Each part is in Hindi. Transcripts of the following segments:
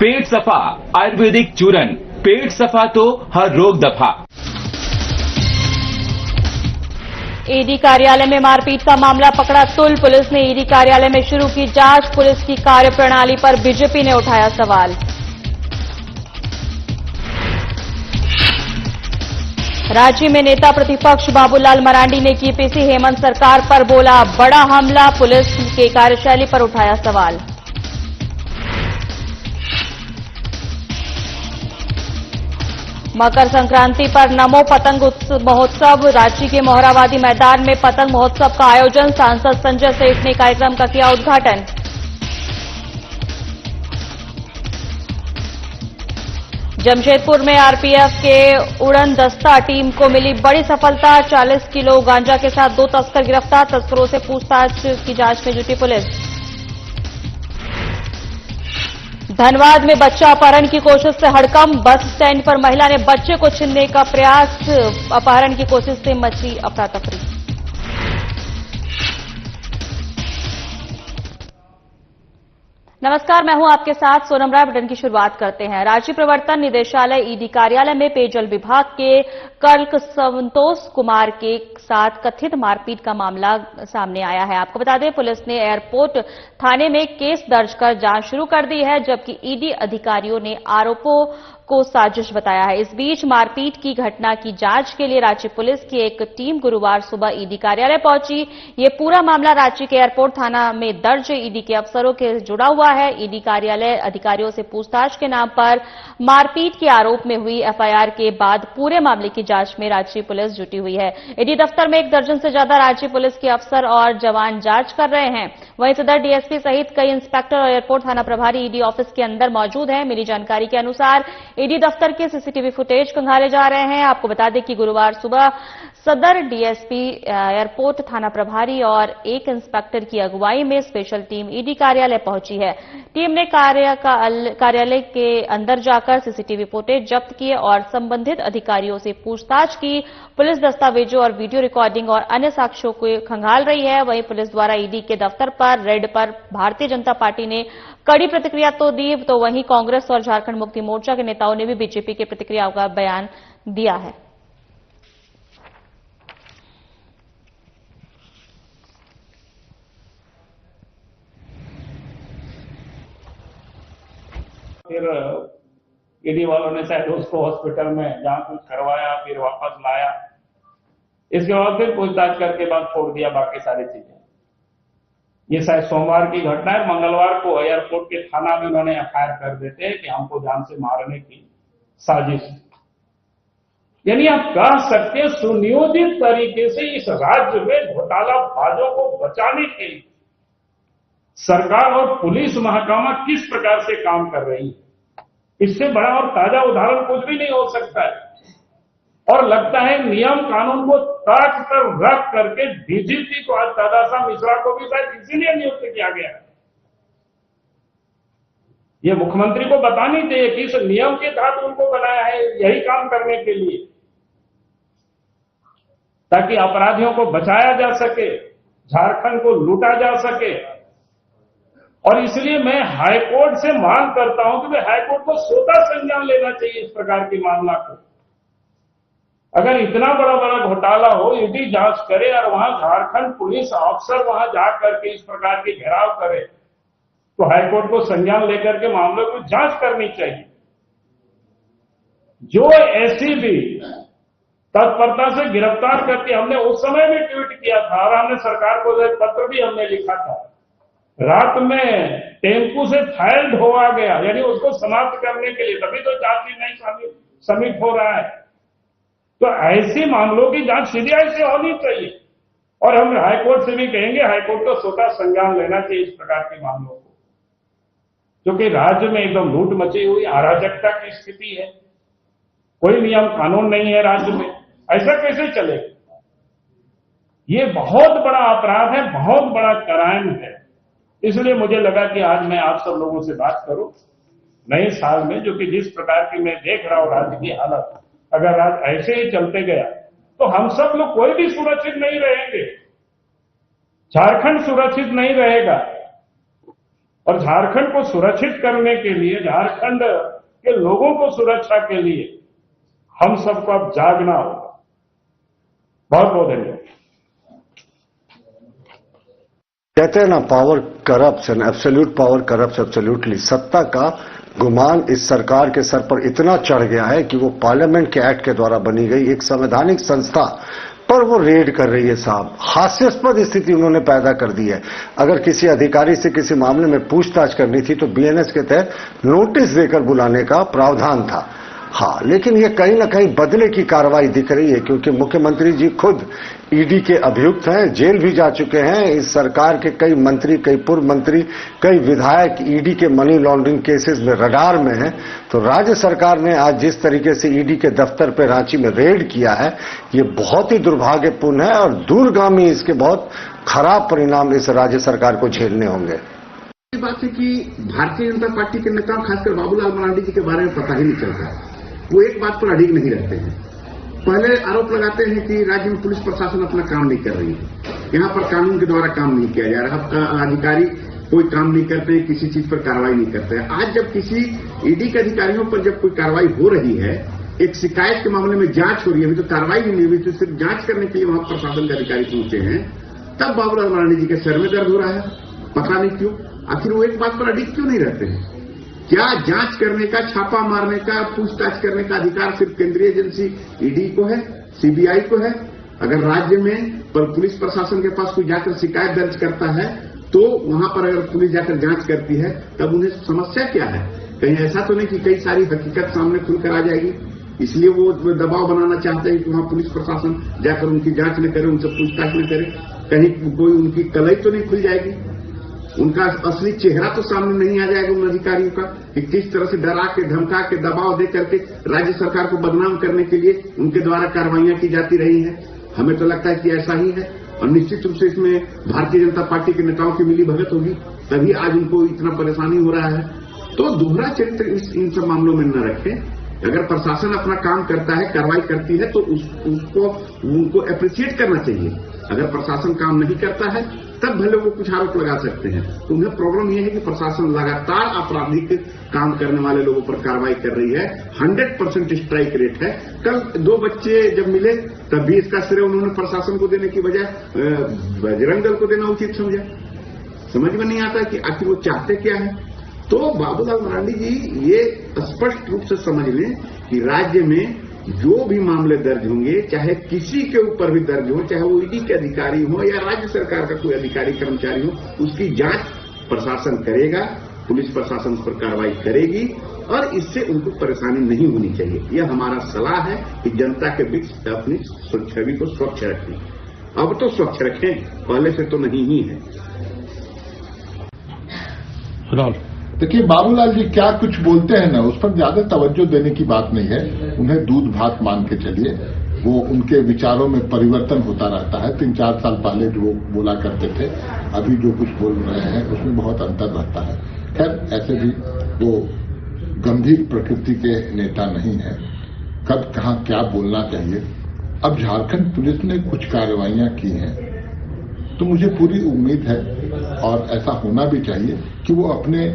पेट सफा आयुर्वेदिक चूरन, पेट सफा तो हर रोग दफा। ईडी कार्यालय में मारपीट का मामला पकड़ा तुल, पुलिस ने ईडी कार्यालय में शुरू की जांच, पुलिस की कार्यप्रणाली पर बीजेपी ने उठाया सवाल। रांची में नेता प्रतिपक्ष बाबूलाल मरांडी ने की पीसी हेमंत सरकार पर बोला बड़ा हमला, पुलिस के कार्यशैली पर उठाया सवाल। मकर संक्रांति पर नमो पतंग महोत्सव, रांची के मोहरावादी मैदान में पतंग महोत्सव का आयोजन, सांसद संजय सेठ ने कार्यक्रम का किया उद्घाटन। जमशेदपुर में आरपीएफ के उड़न दस्ता टीम को मिली बड़ी सफलता, 40 किलो गांजा के साथ 2 तस्कर गिरफ्तार, तस्करों से पूछताछ की जांच में जुटी पुलिस। धनबाद में बच्चा अपहरण की कोशिश से हड़कंप, बस स्टैंड पर महिला ने बच्चे को छीनने का प्रयास, अपहरण की कोशिश से मची अफरा तफरी। नमस्कार, मैं हूं आपके साथ सोनम राय। बुलेटिन की शुरुआत करते हैं। राज्य प्रवर्तन निदेशालय ईडी कार्यालय में पेयजल विभाग के क्लर्क संतोष कुमार के साथ कथित मारपीट का मामला सामने आया है। आपको बता दें, पुलिस ने एयरपोर्ट थाने में केस दर्ज कर जांच शुरू कर दी है, जबकि ईडी अधिकारियों ने आरोपों को साजिश बताया है। इस बीच मारपीट की घटना की जांच के लिए रांची पुलिस की एक टीम गुरुवार सुबह ईडी कार्यालय पहुंची। ये पूरा मामला रांची के एयरपोर्ट थाना में दर्ज ईडी के अफसरों के जुड़ा हुआ है। ईडी कार्यालय अधिकारियों से पूछताछ के नाम पर मारपीट के आरोप में हुई एफआईआर के बाद पूरे मामले की जांच में रांची पुलिस जुटी हुई है। ईडी दफ्तर में 1 दर्जन से ज्यादा रांची पुलिस के अफसर और जवान जांच कर रहे हैं। वहीं सदर डीएसपी सहित कई इंस्पेक्टर और एयरपोर्ट थाना प्रभारी ईडी ऑफिस के अंदर मौजूद हैं। मिली जानकारी के अनुसार ईडी दफ्तर के सीसीटीवी फुटेज खंगाले जा रहे हैं। आपको बता दें कि गुरुवार सुबह सदर डीएसपी, एयरपोर्ट थाना प्रभारी और एक इंस्पेक्टर की अगुवाई में स्पेशल टीम ईडी कार्यालय पहुंची है। टीम ने कार्यालय के अंदर जाकर सीसीटीवी फुटेज जब्त किए और संबंधित अधिकारियों से पूछताछ की। पुलिस दस्तावेजों और वीडियो रिकॉर्डिंग और अन्य साक्ष्यों को खंगाल रही है। वहीं पुलिस द्वारा ईडी के दफ्तर पर रेड पर भारतीय जनता पार्टी ने कड़ी प्रतिक्रिया तो दी, तो वहीं कांग्रेस और झारखंड मुक्ति मोर्चा के नेताओं ने भी बीजेपी की प्रतिक्रिया का बयान दिया है। फिर ईडी वालों ने शायद उसको हॉस्पिटल में जांच कुछ करवाया, फिर वापस लाया। इसके बाद फिर पूछताछ करके बाद छोड़ दिया बाकी सारी चीजें। ये शायद सोमवार की घटना है। मंगलवार को एयरपोर्ट के थाना में उन्होंने एफआईआर कर देते हैं कि हमको जान से मारने की साजिश। यानी आप कह सकते हैं सुनियोजित तरीके से इस राज्य में घोटालाबाजों को बचाने के लिए सरकार और पुलिस महकमा किस प्रकार से काम कर रही है, इससे बड़ा और ताजा उदाहरण कुछ भी नहीं हो सकता है। और लगता है नियम कानून को ताक पर रख करके डीजीपी को आज दादासाहेब मिश्रा को भी शायद इसीलिए नियुक्त किया गया है। ये मुख्यमंत्री को बतानी चाहिए कि इस नियम के तहत उनको बनाया है यही काम करने के लिए, ताकि अपराधियों को बचाया जा सके, झारखंड को लूटा जा सके। और इसलिए मैं हाईकोर्ट से मांग करता हूं कि वे हाईकोर्ट को स्वतः संज्ञान लेना चाहिए इस प्रकार की मामला को। अगर इतना बड़ा घोटाला हो, ईडी जांच करे और वहां झारखंड पुलिस अफसर वहां जाकर के इस प्रकार की घेराव करे, तो हाईकोर्ट को संज्ञान लेकर के मामले को जांच करनी चाहिए। जो ऐसी भी तत्परता से गिरफ्तार करके, हमने उस समय भी ट्वीट किया था और हमने सरकार को एक पत्र भी हमने लिखा था। रात में टेम्पू से फाइल ढोआ गया, यानी उसको समाप्त करने के लिए, तभी तो चार्जशीट नहीं सबमिट हो रहा है। तो ऐसे मामलों की जांच सीबीआई से होनी चाहिए। और हम हाईकोर्ट से भी कहेंगे, हाईकोर्ट को स्वतः संज्ञान लेना चाहिए इस प्रकार के मामलों को, क्योंकि राज्य में एकदम लूट मची हुई, अराजकता की स्थिति है, कोई नियम कानून नहीं है राज्य में। ऐसा कैसे चलेगा? ये बहुत बड़ा अपराध है, बहुत बड़ा क्राइम है। इसलिए मुझे लगा कि आज मैं आप सब लोगों से बात करूं नए साल में, जो कि जिस प्रकार की मैं देख रहा हूं राज्य की हालत, अगर आज ऐसे ही चलते गया तो हम सब लोग कोई भी सुरक्षित नहीं रहेंगे, झारखंड सुरक्षित नहीं रहेगा। और झारखंड को सुरक्षित करने के लिए, झारखंड के लोगों को सुरक्षा के लिए हम सबको अब जागना होगा। बहुत बहुत धन्यवाद। कहते हैं ना, power corrupts and absolute power corrupts absolutely. सत्ता का गुमान इस सरकार के सर पर इतना चढ़ गया है कि वो पार्लियामेंट के एक्ट के द्वारा बनी गई एक संवैधानिक संस्था पर वो रेड कर रही है। साहब, हास्यास्पद स्थिति उन्होंने पैदा कर दी है। अगर किसी अधिकारी से किसी मामले में पूछताछ करनी थी तो बीएनएस के तहत नोटिस देकर बुलाने का प्रावधान था। हाँ, लेकिन ये कहीं ना कहीं बदले की कार्रवाई दिख रही है, क्योंकि मुख्यमंत्री जी खुद ईडी के अभियुक्त हैं, जेल भी जा चुके हैं। इस सरकार के कई मंत्री, कई पूर्व मंत्री, कई विधायक ईडी के मनी लॉन्ड्रिंग केसेस में रडार में हैं। तो राज्य सरकार ने आज जिस तरीके से ईडी के दफ्तर पर रांची में रेड किया है, ये बहुत ही दुर्भाग्यपूर्ण है और दूरगामी इसके बहुत खराब परिणाम इस राज्य सरकार को झेलने होंगे। बात है कि भारतीय जनता पार्टी के नेताओं, खासकर बाबूलाल मरांडी जी के बारे में पता ही नहीं चलता। वो एक बात पर अड़िग नहीं रहते हैं। पहले आरोप लगाते हैं कि राज्य में पुलिस प्रशासन अपना काम नहीं कर रही है, यहाँ पर कानून के द्वारा काम नहीं किया जा रहा, अधिकारी कोई काम नहीं करते, किसी चीज पर कार्रवाई नहीं करते। आज जब किसी ईडी के अधिकारियों पर जब कोई कार्रवाई हो रही है, एक शिकायत के मामले में जांच हो रही है, अभी तो कार्रवाई भी नहीं हुई, तो सिर्फ जांच करने के लिए वहां प्रशासन के अधिकारी पहुंचे हैं, तब बाबूलाल मरांडी जी के सर में दर्द हो रहा है। पता नहीं क्यों, आखिर वो एक बात पर अडिग क्यों नहीं रहते हैं? क्या जांच करने का, छापा मारने का, पूछताछ करने का अधिकार सिर्फ केंद्रीय एजेंसी ईडी को है, सीबीआई को है? अगर राज्य में पर पुलिस प्रशासन के पास कोई जाकर शिकायत दर्ज करता है तो वहां पर अगर पुलिस जाकर जांच करती है, तब उन्हें समस्या क्या है? कहीं ऐसा तो नहीं कि कई सारी हकीकत सामने खुलकर आ जाएगी, इसलिए वो दबाव बनाना चाहते हैं कि वहां पुलिस प्रशासन जाकर उनकी जांच न करे, उनसे पूछताछ न करे, कहीं कोई उनकी कलई तो नहीं खुल जाएगी, उनका असली चेहरा तो सामने नहीं आ जाएगा उन अधिकारियों का कि किस तरह से डरा के, धमका के, दबाव दे करके राज्य सरकार को बदनाम करने के लिए उनके द्वारा कार्रवाइयां की जाती रही हैं। हमें तो लगता है कि ऐसा ही है और निश्चित रूप से इसमें भारतीय जनता पार्टी के नेताओं की मिली भगत होगी, तभी आज उनको इतना परेशानी हो रहा है। तो दोहरा चरित्र इन सब मामलों में न रखें। अगर प्रशासन अपना काम करता है, कार्रवाई करती है, तो उनको अप्रिशिएट करना चाहिए। अगर प्रशासन काम नहीं करता है तब भले वो कुछ आरोप लगा सकते हैं। तो उन्हें प्रॉब्लम यह है कि प्रशासन लगातार आपराधिक काम करने वाले लोगों पर कार्रवाई कर रही है। 100% स्ट्राइक रेट है। कल 2 बच्चे जब मिले तब भी इसका श्रेय उन्होंने प्रशासन को देने की बजाय बजरंग दल को देना उचित समझा। समझ में नहीं आता कि आखिर वो चाहते क्या है। तो बाबूलाल मरांडी जी ये स्पष्ट रूप से समझ लें कि राज्य में जो भी मामले दर्ज होंगे, चाहे किसी के ऊपर भी दर्ज हो, चाहे वो ईडी के अधिकारी हो या राज्य सरकार का कोई अधिकारी कर्मचारी हो, उसकी जांच प्रशासन करेगा, पुलिस प्रशासन उस पर कार्रवाई करेगी और इससे उनको परेशानी नहीं होनी चाहिए। यह हमारा सलाह है कि जनता के बीच अपनी छवि को स्वच्छ रखें। अब तो स्वच्छ रखें, पहले से तो नहीं ही है। देखिए, बाबूलाल जी क्या कुछ बोलते हैं ना, उस पर ज्यादा तवज्जो देने की बात नहीं है। उन्हें दूध भात मान के चलिए, वो उनके विचारों में परिवर्तन होता रहता है। 3-4 साल पहले जो बोला करते थे, अभी जो कुछ बोल रहे हैं उसमें बहुत अंतर रहता है। खैर, ऐसे भी वो गंभीर प्रकृति के नेता नहीं है, कब कहां क्या बोलना चाहिए। अब झारखंड पुलिस ने कुछ कार्रवाइयां की हैं, तो मुझे पूरी उम्मीद है और ऐसा होना भी चाहिए कि वो अपने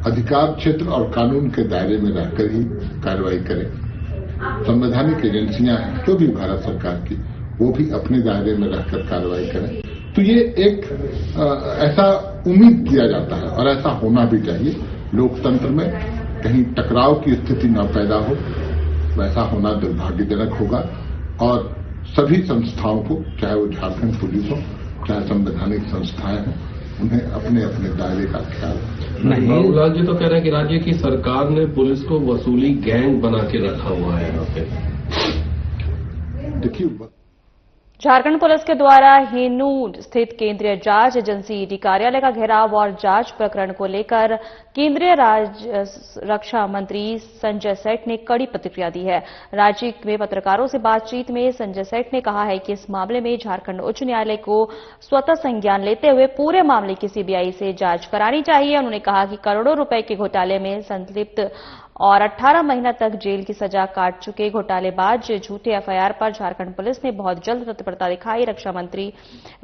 अधिकार क्षेत्र और कानून के दायरे में रहकर ही कार्रवाई करें। संवैधानिक एजेंसियां हैं जो भी भारत सरकार की, वो भी अपने दायरे में रहकर कार्रवाई करें। तो ये एक ऐसा उम्मीद किया जाता है और ऐसा होना भी चाहिए। लोकतंत्र में कहीं टकराव की स्थिति न पैदा हो, वैसा होना दुर्भाग्यजनक होगा। और सभी संस्थाओं को, चाहे वो झारखंड पुलिस हो, चाहे संवैधानिक संस्थाएं हों, उन्हें अपने अपने दायरे का ख्याल नहीं। बाबूलाल जी तो कह रहे हैं कि राज्य की सरकार ने पुलिस को वसूली गैंग बना के रखा हुआ है यहाँ पे। देखिए, झारखंड पुलिस के द्वारा हेनू स्थित केंद्रीय जांच एजेंसी ईडी कार्यालय का घेराव और जांच प्रकरण को लेकर केंद्रीय रक्षा मंत्री संजय सेठ ने कड़ी प्रतिक्रिया दी है। रांची में पत्रकारों से बातचीत में संजय सेठ ने कहा है कि इस मामले में झारखंड उच्च न्यायालय को स्वतः संज्ञान लेते हुए पूरे मामले की सीबीआई से जांच करानी चाहिए। उन्होंने कहा कि करोड़ों रुपए के घोटाले में संलिप्त और 18 महीना तक जेल की सजा काट चुके घोटालेबाज झूठे एफआईआर पर झारखंड पुलिस ने बहुत जल्द तत्परता दिखाई।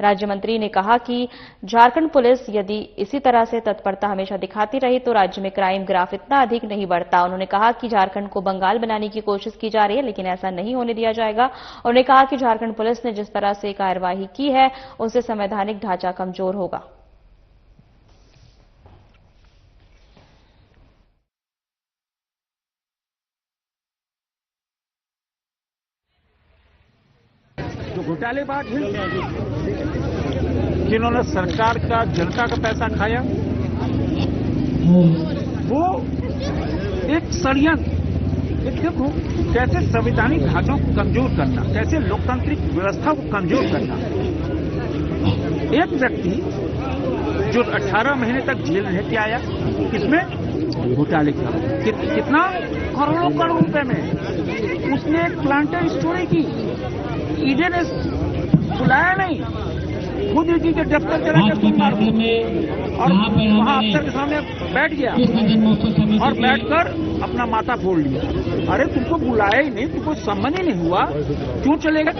राज्य मंत्री ने कहा कि झारखंड पुलिस यदि इसी तरह से तत्परता हमेशा दिखाती रही तो राज्य में क्राइम ग्राफ इतना अधिक नहीं बढ़ता। उन्होंने कहा कि झारखंड को बंगाल बनाने की कोशिश की जा रही है, लेकिन ऐसा नहीं होने दिया जाएगा। उन्होंने कहा कि झारखंड पुलिस ने जिस तरह से कार्यवाही की है उससे संवैधानिक ढांचा कमजोर होगा। जो घोटालेबाज हैं, जिन्होंने सरकार का जनता का पैसा खाया, वो एक षड्यंत्र, देखो कैसे संवैधानिक ढांचों को कमजोर करना, कैसे लोकतांत्रिक व्यवस्था को कमजोर करना। एक व्यक्ति जो 18 महीने तक जेल रह के आया, किसमें? घोटाले कितना? करोड़ों करोड़ रुपए में। उसने एक प्लांटर स्टोरी की, ईडी ने बुलाया नहीं, खुद ईडी के दफ्तर चला के सोमवार और वहां अफसर के सामने बैठ गया और बैठकर अपना माथा फोड़ लिया। अरे तुमको बुलाया ही नहीं, तुमको सम्मान ही नहीं हुआ, क्यों चलेगा?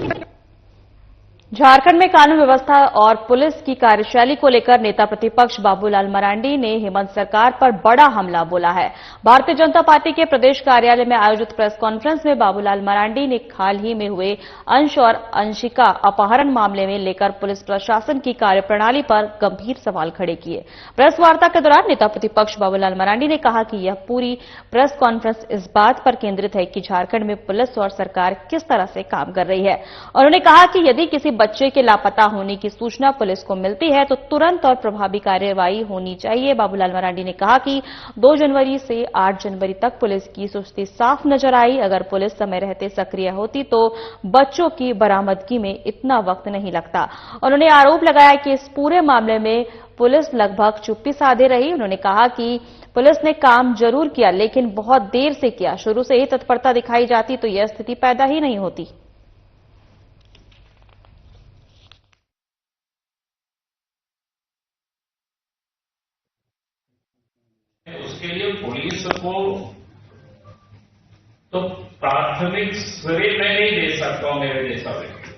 झारखंड में कानून व्यवस्था और पुलिस की कार्यशैली को लेकर नेता प्रतिपक्ष बाबूलाल मरांडी ने हेमंत सरकार पर बड़ा हमला बोला है। भारतीय जनता पार्टी के प्रदेश कार्यालय में आयोजित प्रेस कॉन्फ्रेंस में बाबूलाल मरांडी ने हाल ही में हुए अंश और अंशिका अपहरण मामले में लेकर पुलिस प्रशासन की कार्यप्रणाली पर गंभीर सवाल खड़े किए। प्रेस वार्ता के दौरान नेता प्रतिपक्ष बाबूलाल मरांडी ने कहा कि यह पूरी प्रेस कॉन्फ्रेंस इस बात पर केंद्रित है कि झारखंड में पुलिस और सरकार किस तरह से काम कर रही है। उन्होंने कहा कि यदि किसी बच्चे के लापता होने की सूचना पुलिस को मिलती है तो तुरंत और प्रभावी कार्यवाही होनी चाहिए। बाबूलाल मरांडी ने कहा कि 2 जनवरी से 8 जनवरी तक पुलिस की सुस्ती साफ नजर आई। अगर पुलिस समय रहते सक्रिय होती तो बच्चों की बरामदगी में इतना वक्त नहीं लगता। उन्होंने आरोप लगाया कि इस पूरे मामले में पुलिस लगभग चुप्पी साधे रही। उन्होंने कहा कि पुलिस ने काम जरूर किया, लेकिन बहुत देर से किया। शुरू से ही तत्परता दिखाई जाती तो यह स्थिति पैदा ही नहीं होती। उसके लिए पुलिस को तो प्राथमिक श्रेय मैं नहीं दे सकता हूं मेरे जैसा व्यक्ति।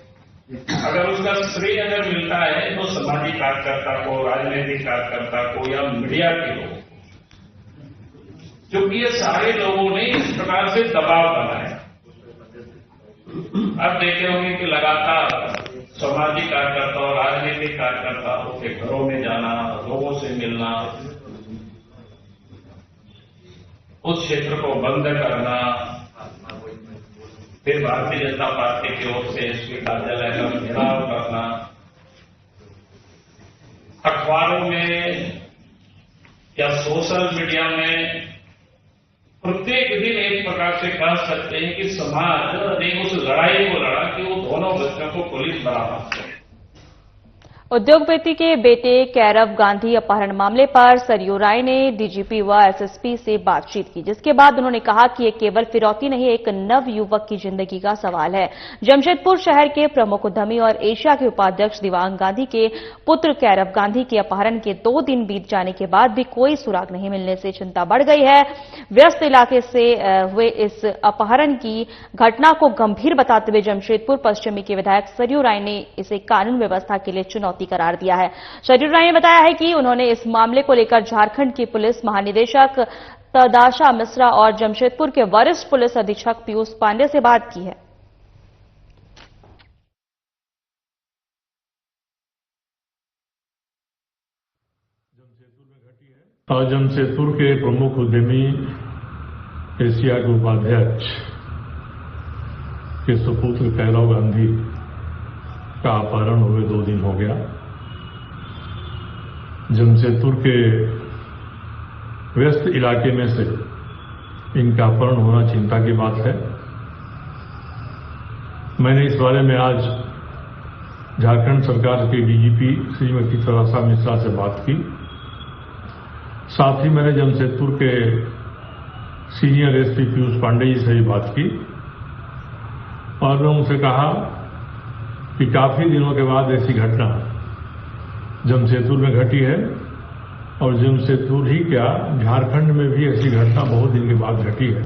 अगर उसका श्रेय अगर मिलता है तो सामाजिक कार्यकर्ता को, राजनीतिक कार्यकर्ता को या मीडिया के लोग, क्योंकि ये सारे लोगों ने इस प्रकार से दबाव बनाया। अब देखे होंगे कि लगातार सामाजिक कार्यकर्ता और राजनीतिक कार्यकर्ताओं के घरों में जाना, लोगों से मिलना, उस क्षेत्र को बंद करना, फिर भारतीय जनता पार्टी की ओर से एसपी कार्यालय का घेराव करना, अखबारों में या सोशल मीडिया में प्रत्येक दिन एक प्रकार से कह सकते हैं कि समाज ने उस लड़ाई को लड़ा कि वो दोनों बच्चों को पुलिस बरामद करे। उद्योगपति के बेटे कैरव गांधी अपहरण मामले पर सरयू राय ने डीजीपी व एसएसपी से बातचीत की, जिसके बाद उन्होंने कहा कि यह केवल फिरौती नहीं, एक नव युवक की जिंदगी का सवाल है। जमशेदपुर शहर के प्रमुख उद्यमी और एशिया के उपाध्यक्ष दिवांग गांधी के पुत्र कैरव गांधी के अपहरण के 2 दिन बीत जाने के बाद भी कोई सुराग नहीं मिलने से चिंता बढ़ गई है। व्यस्त इलाके से हुए इस अपहरण की घटना को गंभीर बताते हुए जमशेदपुर पश्चिमी के विधायक सरयू राय ने इसे कानून व्यवस्था के लिए चुनौती करार दिया है। सरयू राय ने बताया है कि उन्होंने इस मामले को लेकर झारखंड की पुलिस महानिदेशक तदाशा मिश्रा और जमशेदपुर के वरिष्ठ पुलिस अधीक्षक पीयूष पांडे से बात की है। जमशेदपुर के प्रमुख उद्यमी एशिया के उपाध्यक्ष के सुपुत्र कैरव गांधी का अपहरण हुए 2 दिन हो गया। जमशेदपुर के व्यस्त इलाके में से इनका अपहरण होना चिंता की बात है। मैंने इस बारे में आज झारखंड सरकार के डीजीपी श्रीमती तदाशा मिश्रा से बात की साथ ही मैंने जमशेदपुर के सीनियर एसपी पीयूष पांडे जी से भी बात की और मैं उनसे कहा कि काफी दिनों के बाद ऐसी घटना जमशेदपुर में घटी है और जमशेदपुर ही क्या झारखंड में भी ऐसी घटना बहुत दिन के बाद घटी है।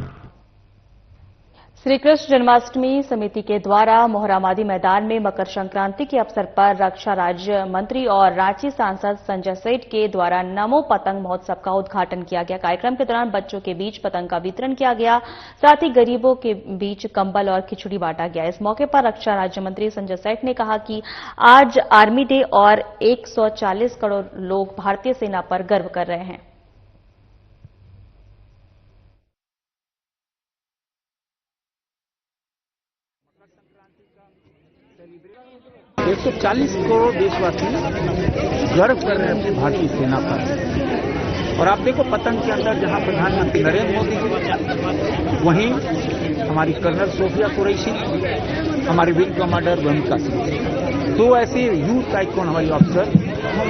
श्री कृष्ण जन्माष्टमी समिति के द्वारा मोहरामादी मैदान में मकर संक्रांति के अवसर पर रक्षा राज्य मंत्री और रांची सांसद संजय सेठ के द्वारा नमो पतंग महोत्सव का उद्घाटन किया गया। कार्यक्रम के दौरान बच्चों के बीच पतंग का वितरण किया गया, साथ ही गरीबों के बीच कंबल और खिचड़ी बांटा गया। इस मौके पर रक्षा राज्य मंत्री संजय सेठ ने कहा कि आज आर्मी डे और 140 करोड़ लोग भारतीय सेना पर गर्व कर रहे हैं। 140 करोड़ देशवासी गर्व कर रहे हैं अपनी भारतीय सेना पर। और आप देखो पतंग के अंदर जहां प्रधानमंत्री नरेंद्र मोदी जी, वहीं हमारी कर्नल सोफिया कुरैशी, हमारे विंग कमांडर वनिका सिंह, दो ऐसे यूथ आइकॉन हमारी ऑफिसर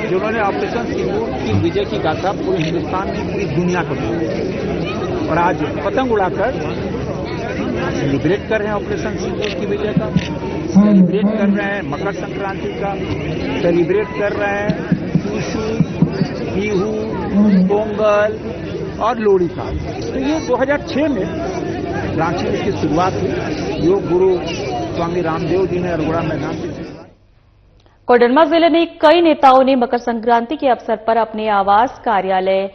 जिन्होंने ऑपरेशन सिंदूर की विजय की गाथा पूरे हिंदुस्तान में पूरी दुनिया को दी। और आज पतंग उड़ाकर सेलिब्रेट कर रहे हैं ऑपरेशन सिंदूर की विजय का, सेलिब्रेट कर रहे हैं मकर संक्रांति का, सेलिब्रेट कर रहे हैं टूसू, बिहू, पोंगल और लोहड़ी का। तो ये 2006 में रांची में इसकी शुरुआत हुई। योग गुरु स्वामी रामदेव जी ने अरगोड़ा मैदान से। कोडरमा जिले में कई नेताओं ने मकर संक्रांति के अवसर पर अपने आवास कार्यालय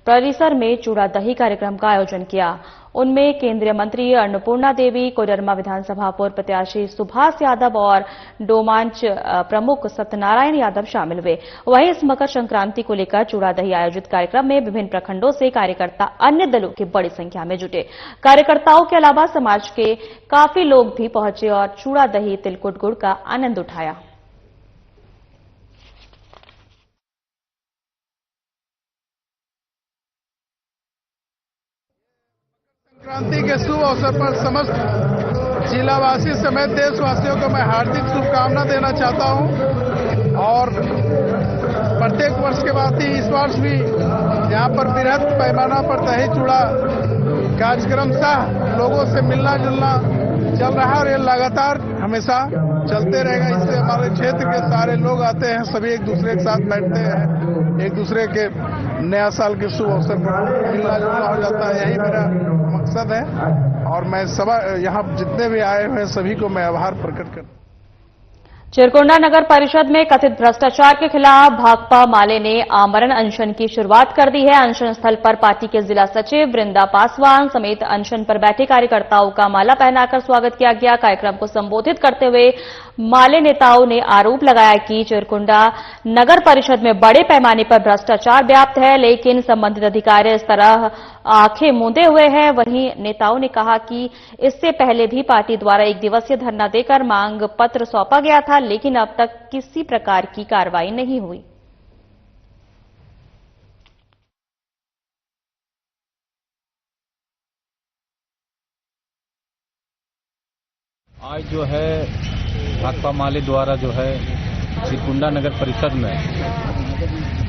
परिसर में चूड़ा दही कार्यक्रम का आयोजन किया। उनमें केंद्रीय मंत्री अन्नपूर्णा देवी, कोडरमा विधानसभा पूर्व प्रत्याशी सुभाष यादव और डोमांच प्रमुख सत्यनारायण यादव शामिल हुए। वहीं इस मकर संक्रांति को लेकर चूड़ा दही आयोजित कार्यक्रम में विभिन्न प्रखंडों से कार्यकर्ता अन्य दलों के बड़ी संख्या में जुटे। कार्यकर्ताओं के अलावा समाज के काफी लोग भी पहुंचे और चूड़ा दही तिलकुट गुड़ का आनंद उठाया। संक्रांति के शुभ अवसर पर समस्त जिलावासी समेत देशवासियों को मैं हार्दिक शुभकामना देना चाहता हूं। और प्रत्येक वर्ष के बाद ही इस वर्ष भी यहां पर बृहद पैमाना पर दही चूड़ा कार्यक्रम सा लोगों से मिलना जुलना चल रहा है और ये लगातार हमेशा चलते रहेगा। इससे हमारे क्षेत्र के सारे लोग आते हैं, सभी एक दूसरे के साथ बैठते हैं, एक दूसरे के नया साल के शुभ अवसर पर मिलना जुलना हो जाता है। यही मेरा मकसद है और मैं यहाँ जितने भी आए हुए हैं सभी को मैं आभार प्रकट करता हूं। चिरकुंडा नगर परिषद में कथित भ्रष्टाचार के खिलाफ भाकपा माले ने आमरण अनशन की शुरुआत कर दी है। अनशन स्थल पर पार्टी के जिला सचिव वृंदा पासवान समेत अनशन पर बैठे कार्यकर्ताओं का माला पहनाकर स्वागत किया गया। कार्यक्रम को संबोधित करते हुए माले नेताओं ने आरोप लगाया कि चिरकुंडा नगर परिषद में बड़े पैमाने पर भ्रष्टाचार व्याप्त है, लेकिन संबंधित अधिकारी इस तरह आंखें मूंदे हुए हैं। वहीं नेताओं ने कहा कि इससे पहले भी पार्टी द्वारा एक दिवसीय धरना देकर मांग पत्र सौंपा गया था, लेकिन अब तक किसी प्रकार की कार्रवाई नहीं हुई। आज जो है भाकपा माले द्वारा जो है चिरकुंडा नगर परिषद में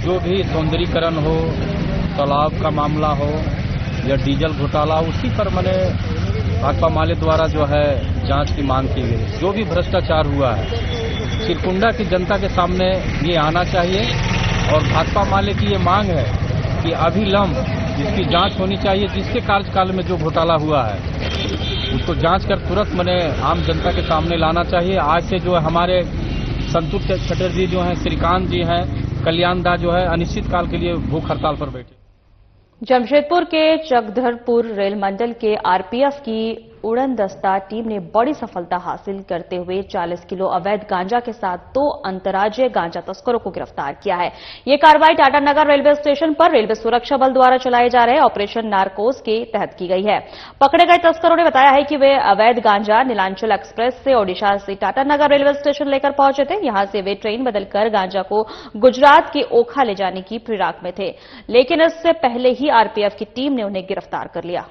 जो भी सौंदर्यीकरण हो, तालाब का मामला हो या डीजल घोटाला, उसी पर मैंने भाकपा माले द्वारा जो है जांच की मांग की गई। जो भी भ्रष्टाचार हुआ है चिरकुंडा की जनता के सामने ये आना चाहिए और भाकपा माले की ये मांग है कि अभिलंब इसकी जांच होनी चाहिए। जिसके कार्यकाल में जो घोटाला हुआ है उसको जांच कर तुरंत मैंने आम जनता के सामने लाना चाहिए। आज से जो है हमारे संतोष चटर्जी जो हैं, श्रीकांत जी हैं, कल्याण दा जो है अनिश्चित काल के लिए भूख हड़ताल पर बैठे। जमशेदपुर के चकधरपुर रेल मंडल के आरपीएफ की उड़न दस्ता टीम ने बड़ी सफलता हासिल करते हुए 40 किलो अवैध गांजा के साथ 2 अंतर्राज्यीय गांजा तस्करों को गिरफ्तार किया है। ये कार्रवाई टाटानगर रेलवे स्टेशन पर रेलवे सुरक्षा बल द्वारा चलाए जा रहे ऑपरेशन नारकोस के तहत की गई है। पकड़े गए तस्करों ने बताया है कि वे अवैध गांजा नीलांचल एक्सप्रेस से ओडिशा से टाटानगर रेलवे स्टेशन लेकर पहुंचे थे। यहां से वे ट्रेन बदलकर गांजा को गुजरात के ओखा ले जाने की फिराक में थे, लेकिन इससे पहले ही आरपीएफ की टीम ने उन्हें गिरफ्तार कर लिया।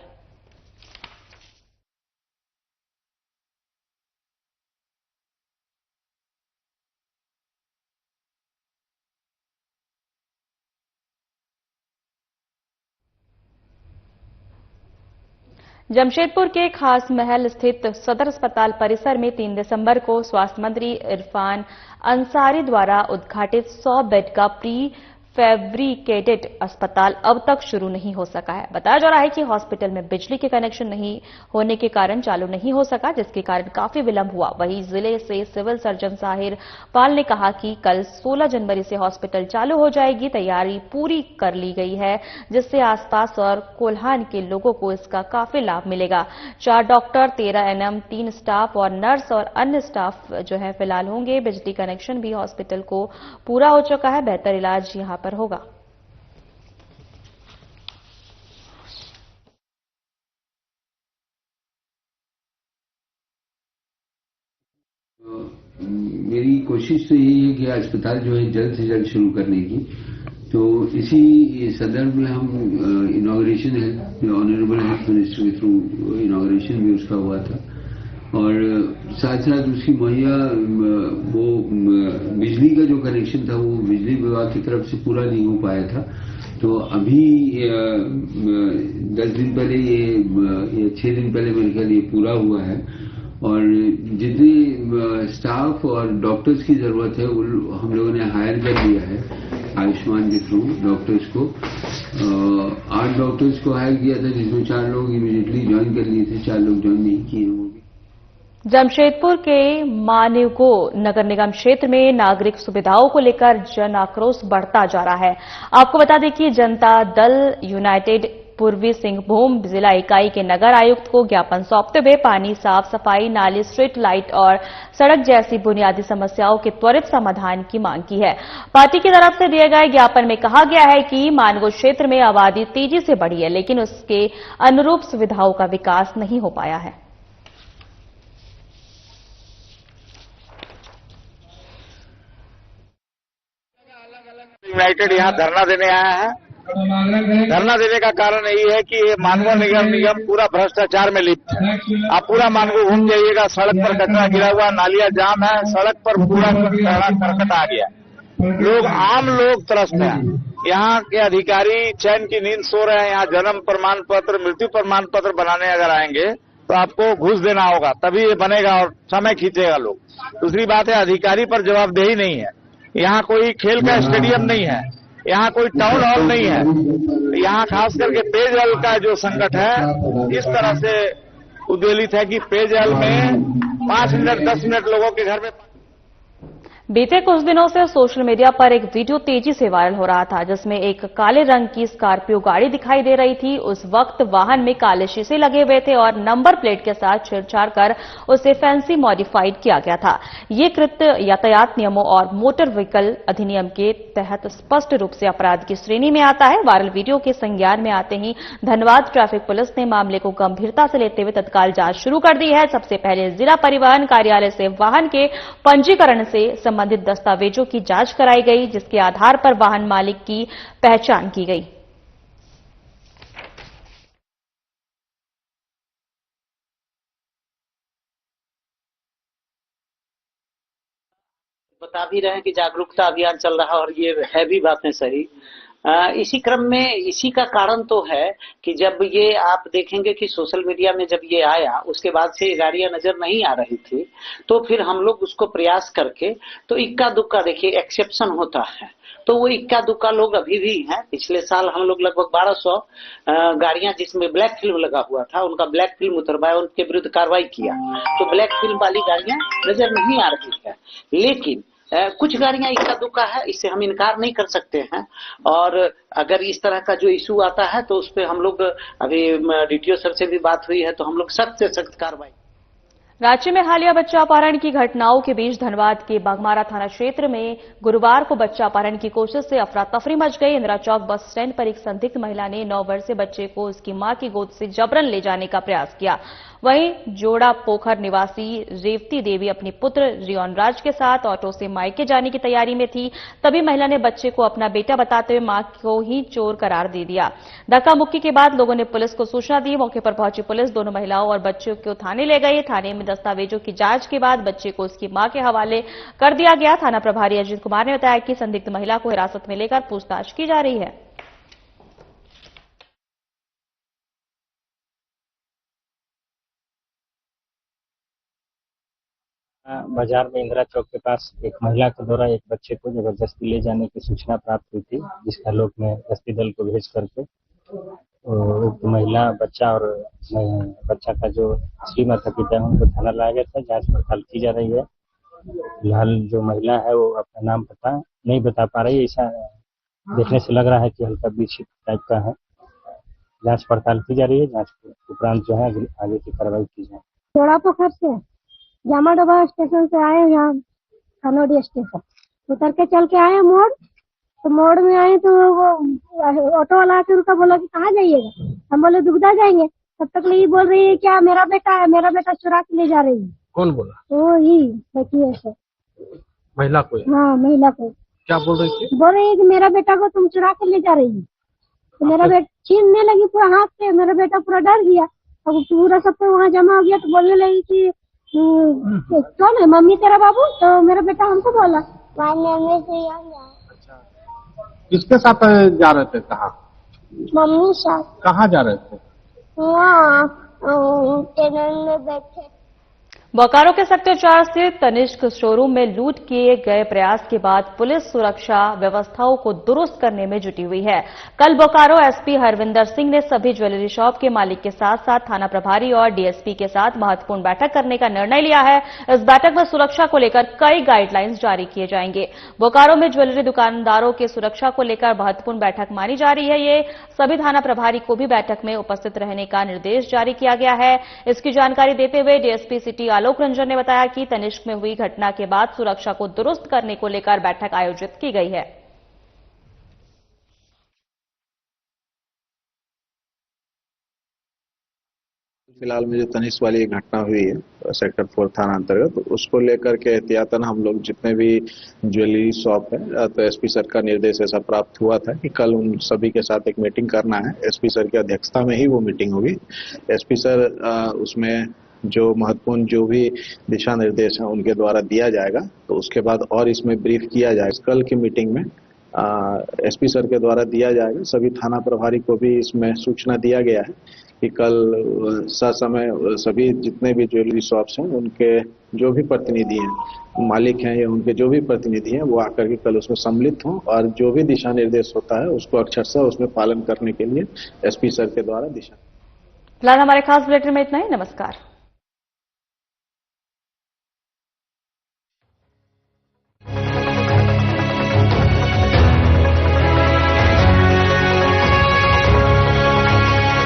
जमशेदपुर के खास महल स्थित सदर अस्पताल परिसर में 3 दिसंबर को स्वास्थ्य मंत्री इरफान अंसारी द्वारा उद्घाटित 100 बेड का प्री फैब्रिकेटेड अस्पताल अब तक शुरू नहीं हो सका है। बताया जा रहा है कि हॉस्पिटल में बिजली के कनेक्शन नहीं होने के कारण चालू नहीं हो सका, जिसके कारण काफी विलंब हुआ। वहीं जिले से सिविल सर्जन साहिर पाल ने कहा कि कल 16 जनवरी से हॉस्पिटल चालू हो जाएगी। तैयारी पूरी कर ली गई है, जिससे आसपास और कोल्हान के लोगों को इसका काफी लाभ मिलेगा। 4 डॉक्टर, 13 एनएम, 3 स्टाफ और नर्स और अन्य स्टाफ जो है फिलहाल होंगे। बिजली कनेक्शन भी हॉस्पिटल को पूरा हो चुका है। बेहतर इलाज यहां पर होगा। मेरी कोशिश तो यही है कि अस्पताल जो है जल्द से जल्द शुरू करने की। तो इसी संदर्भ में हम इनॉग्रेशन है, ऑनरेबल हेल्थ मिनिस्टर के थ्रू इनॉग्रेशन भी उसका हुआ था और साथ साथ उसकी मुहैया वो बिजली का जो कनेक्शन था वो बिजली विभाग की तरफ से पूरा नहीं हो पाया था। तो अभी 10 दिन पहले ये 6 दिन पहले मेरे ख्याल ये पूरा हुआ है और जितने स्टाफ और डॉक्टर्स की जरूरत है वो हम लोगों ने हायर कर लिया है आयुष्मान के थ्रू डॉक्टर्स को। 8 डॉक्टर्स को हायर किया था, जिसमें 4 लोग इमीडिएटली ज्वाइन कर लिए थे, 4 लोग ज्वाइन नहीं किए वो भी। जमशेदपुर के मानेगो नगर निगम क्षेत्र में नागरिक सुविधाओं को लेकर जन आक्रोश बढ़ता जा रहा है। आपको बता दें कि जनता दल यूनाइटेड पूर्वी सिंहभूम जिला इकाई के नगर आयुक्त को ज्ञापन सौंपते हुए पानी, साफ सफाई, नाली, स्ट्रीट लाइट और सड़क जैसी बुनियादी समस्याओं के त्वरित समाधान की मांग की है। पार्टी की तरफ से दिए गए ज्ञापन में कहा गया है कि मानगो क्षेत्र में आबादी तेजी से बढ़ी है, लेकिन उसके अनुरूप सुविधाओं का विकास नहीं हो पाया है। यूनाइटेड यहाँ धरना देने आया है। धरना देने का कारण यही है कि ये मानगो निगम पूरा भ्रष्टाचार में लिप्त है। आप पूरा मानगो घूम जाइएगा, सड़क पर कचरा गिरा हुआ, नालियां जाम है, सड़क पर पूरा करकट आ गया। लोग आम लोग त्रस्त हैं। यहाँ के अधिकारी चैन की नींद सो रहे हैं। यहाँ जन्म प्रमाण पत्र, मृत्यु प्रमाण पत्र बनाने अगर आएंगे तो आपको घूस देना होगा, तभी ये बनेगा और समय खींचेगा लोग। दूसरी बात है, अधिकारी पर जवाबदेही नहीं है। यहाँ कोई खेल का स्टेडियम नहीं है, यहाँ कोई टाउन हॉल नहीं है। यहाँ खास करके पेयजल का जो संकट है इस तरह से उद्वेलित है कि पेयजल में 5 मिनट 10 मिनट लोगों के घर में। बीते कुछ दिनों से सोशल मीडिया पर एक वीडियो तेजी से वायरल हो रहा था, जिसमें एक काले रंग की स्कॉर्पियो गाड़ी दिखाई दे रही थी। उस वक्त वाहन में काले शीशे लगे हुए थे और नंबर प्लेट के साथ छेड़छाड़ कर उसे फैंसी मॉडिफाइड किया गया था। ये कृत्य यातायात नियमों और मोटर व्हीकल अधिनियम के तहत स्पष्ट रूप से अपराध की श्रेणी में आता है। वायरल वीडियो के संज्ञान में आते ही धनबाद ट्रैफिक पुलिस ने मामले को गंभीरता से लेते हुए तत्काल जांच शुरू कर दी है। सबसे पहले जिला परिवहन कार्यालय से वाहन के पंजीकरण से संबंधित दस्तावेजों की जांच कराई गई, जिसके आधार पर वाहन मालिक की पहचान की गई। बता भी रहे हैं कि जागरूकता अभियान चल रहा है और ये है भी बातें सही। इसी क्रम में इसी का कारण तो है कि जब ये आप देखेंगे कि सोशल मीडिया में जब ये आया उसके बाद से गाड़ियां नजर नहीं आ रही थी, तो फिर हम लोग उसको प्रयास करके तो इक्का दुक्का, देखिए एक्सेप्शन होता है, तो वो इक्का दुक्का लोग अभी भी हैं। पिछले साल हम लोग लगभग 1200 गाड़ियां जिसमें ब्लैक फिल्म लगा हुआ था उनका ब्लैक फिल्म उतरवाया, उनके विरुद्ध कार्रवाई किया। तो ब्लैक फिल्म वाली गाड़ियां नजर नहीं आ रही है, लेकिन कुछ गाड़ियां इक्का दुक्का है, इससे हम इनकार नहीं कर सकते हैं। और अगर इस तरह का जो इशू आता है तो उस पर हम लोग अभी डीटीओ सर से भी बात हुई है, तो हम लोग सख्त से सख्त कार्रवाई। राज्य में हालिया बच्चा अपहरण की घटनाओं के बीच धनबाद के बागमारा थाना क्षेत्र में गुरुवार को बच्चा अपहरण की कोशिश से अफरा तफरी मच गई। इंदिरा चौक बस स्टैंड पर एक संदिग्ध महिला ने 9 वर्षीय बच्चे को उसकी मां की गोद से जबरन ले जाने का प्रयास किया। वहीं जोड़ा पोखर निवासी रेवती देवी अपने पुत्र रियोन राज के साथ ऑटो से मायके जाने की तैयारी में थी। तभी महिला ने बच्चे को अपना बेटा बताते हुए मां को ही चोर करार दे दिया। धक्का मुक्की के बाद लोगों ने पुलिस को सूचना दी। मौके पर पहुंची पुलिस दोनों महिलाओं और बच्चों को थाने ले गई। थाने में दस्तावेजों की जांच के बाद बच्चे को उसकी मां के हवाले कर दिया गया। थाना प्रभारी अजीत कुमार ने बताया कि संदिग्ध महिला को हिरासत में लेकर पूछताछ की जा रही है। बाजार में इंदिरा चौक के पास एक महिला के द्वारा एक बच्चे को जबरदस्ती ले जाने की सूचना प्राप्त हुई थी, जिसका लोग ने गश्ती दल को भेज करके उक्त महिला, बच्चा और बच्चा का जो श्रीमती पिता है उनको थाना लाया गया था। जांच पड़ताल की जा रही है। फिलहाल जो महिला है वो अपना नाम पता नहीं बता पा रही है। ऐसा देखने से लग रहा है कि हल्का विक्षिप्त टाइप का है। जांच पड़ताल की जा रही है। जांच के उपरांत जो है आगे की कार्रवाई की जाए। जोड़ा पोखर से जामाडोबा स्टेशन से आए यहाँ खनौड़ी स्टेशन उतर के चल के आए मोड़, तो मोड़ में आए तो वो ऑटो वाला आके रुका, बोला कि कहाँ जाइएगा। हम बोले दुगदा जाएंगे। तब तक ये बोल रही है क्या मेरा बेटा है, मेरा बेटा चुरा के ले जा रही है। कौन बोला? वो ही लड़की है सर, महिला को? हाँ महिला को। क्या बोल रही थी? बोल रही है कि मेरा बेटा को तुम चुरा के ले जा रही है। तो मेरा बेटा छीनने लगी पूरा हाथ से, मेरा बेटा पूरा डर गया। अब पूरा सब तो वहाँ जमा हो गया, तो बोलने लगी कि कौन है मम्मी तेरा बाबू? तो मेरा बेटा हमको बोला किसके साथ जा रहे थे? कहाँ? मम्मी साथ। कहाँ जा रहे थे? वहाँ ट्रेन में बैठे। बोकारो के सेक्टर 4 स्थित तनिष्क शोरूम में लूट किए गए प्रयास के बाद पुलिस सुरक्षा व्यवस्थाओं को दुरुस्त करने में जुटी हुई है। कल बोकारो एसपी हरविंदर सिंह ने सभी ज्वेलरी शॉप के मालिक के साथ साथ थाना प्रभारी और डीएसपी के साथ महत्वपूर्ण बैठक करने का निर्णय लिया है। इस बैठक में सुरक्षा को लेकर कई गाइडलाइंस जारी किए जाएंगे। बोकारो में ज्वेलरी दुकानदारों की सुरक्षा को लेकर महत्वपूर्ण बैठक मानी जा रही है। ये सभी थाना प्रभारी को भी बैठक में उपस्थित रहने का निर्देश जारी किया गया है। इसकी जानकारी देते हुए डीएसपी सिटी आलोक रंजन ने बताया कि तनिष्क में हुई घटना के बाद सुरक्षा को दुरुस्त करने को लेकर बैठक आयोजित की गई है। फिलहाल में जो तनिष्क वाली घटना हुई है सेक्टर 4 थाना अंतर्गत, तो उसको लेकर के एहतियातन हम लोग जितने भी ज्वेलरी शॉप है, तो एसपी सर का निर्देश ऐसा प्राप्त हुआ था कि कल उन सभी के साथ एक मीटिंग करना है। एसपी सर की अध्यक्षता में ही वो मीटिंग होगी। एसपी सर उसमें जो महत्वपूर्ण जो भी दिशा निर्देश है उनके द्वारा दिया जाएगा, तो उसके बाद और इसमें ब्रीफ किया जाएगा। कल की मीटिंग में एसपी सर के द्वारा दिया जाएगा। सभी थाना प्रभारी को भी इसमें सूचना दिया गया है कि कल ससमय सभी जितने भी ज्वेलरी शॉप्स हैं उनके जो भी प्रतिनिधि हैं, मालिक हैं या उनके जो भी प्रतिनिधि हैं, वो आकर के कल उसमें सम्मिलित हों और जो भी दिशा निर्देश होता है उसको अक्षरशः उसमें पालन करने के लिए एसपी सर के द्वारा दिशा। फिलहाल हमारे खास बुलेटिन में इतना ही। नमस्कार।